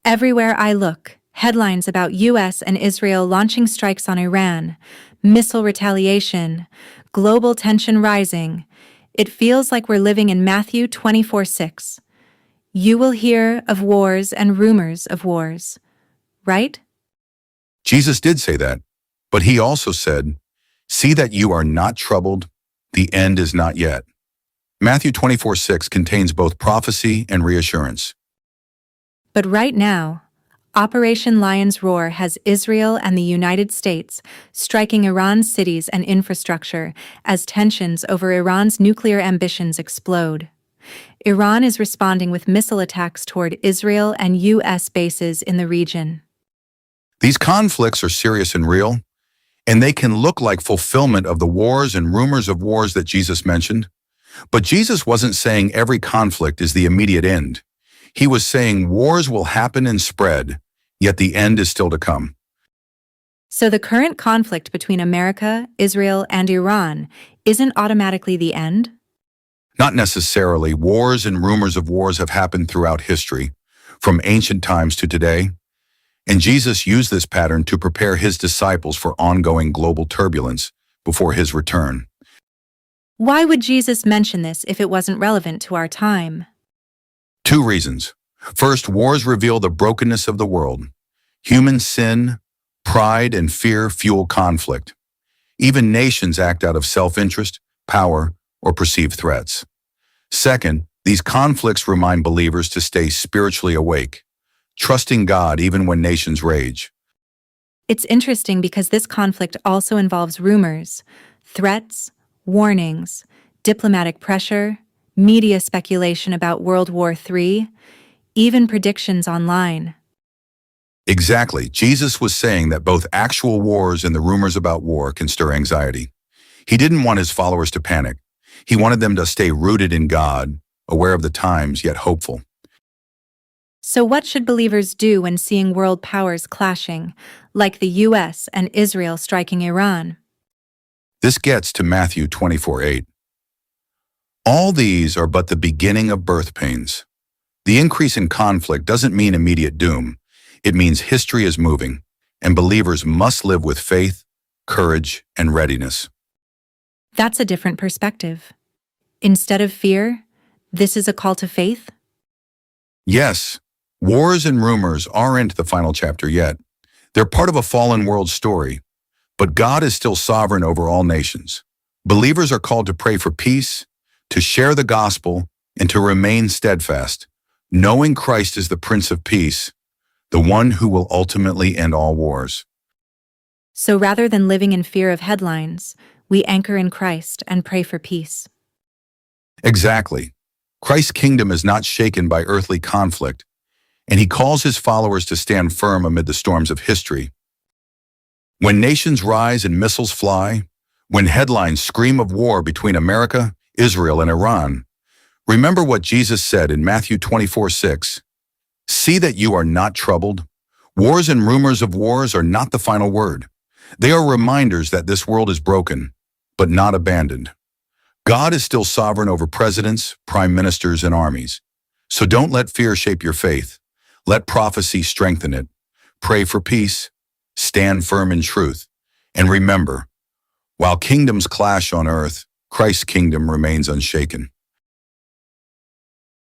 Everywhere I look, headlines about US and Israel launching strikes on Iran, missile retaliation, global tension rising. It feels like we're living in Matthew 24:6. You will hear of wars and rumors of wars, right? Jesus did say that, but he also said, "See that you are not troubled, the end is not yet." Matthew 24:6 contains both prophecy and reassurance. But right now, Operation Lion's Roar has Israel and the United States striking Iran's cities and infrastructure as tensions over Iran's nuclear ambitions explode. Iran is responding with missile attacks toward Israel and U.S. bases in the region. These conflicts are serious and real, and they can look like fulfillment of the wars and rumors of wars that Jesus mentioned. But Jesus wasn't saying every conflict is the immediate end. He was saying wars will happen and spread, yet the end is still to come. So the current conflict between America, Israel, and Iran isn't automatically the end? Not necessarily. Wars and rumors of wars have happened throughout history, from ancient times to today. And Jesus used this pattern to prepare his disciples for ongoing global turbulence before his return. Why would Jesus mention this if it wasn't relevant to our time? Two reasons. First, wars reveal the brokenness of the world. Human sin, pride, and fear fuel conflict. Even nations act out of self-interest, power, or perceived threats. Second, these conflicts remind believers to stay spiritually awake, trusting God even when nations rage. It's interesting because this conflict also involves rumors, threats, warnings, diplomatic pressure, media speculation about World War III, even predictions online. Exactly. Jesus was saying that both actual wars and the rumors about war can stir anxiety. He didn't want his followers to panic. He wanted them to stay rooted in God, aware of the times, yet hopeful. So what should believers do when seeing world powers clashing, like the US and Israel striking Iran? This gets to Matthew 24:8. All these are but the beginning of birth pains. The increase in conflict doesn't mean immediate doom. It means history is moving, and believers must live with faith, courage, and readiness. That's a different perspective. Instead of fear, this is a call to faith? Yes, wars and rumors aren't the final chapter yet. They're part of a fallen world story, but God is still sovereign over all nations. Believers are called to pray for peace, to share the gospel, and to remain steadfast, knowing Christ is the Prince of Peace, the one who will ultimately end all wars. So rather than living in fear of headlines, we anchor in Christ and pray for peace. Exactly. Christ's kingdom is not shaken by earthly conflict, and he calls his followers to stand firm amid the storms of history. When nations rise and missiles fly, when headlines scream of war between America, Israel, and Iran, remember what Jesus said in Matthew 24:6. See that you are not troubled. Wars and rumors of wars are not the final word. They are reminders that this world is broken, but not abandoned. God is still sovereign over presidents, prime ministers, and armies. So don't let fear shape your faith. Let prophecy strengthen it. Pray for peace. Stand firm in truth. And remember, while kingdoms clash on earth, Christ's kingdom remains unshaken.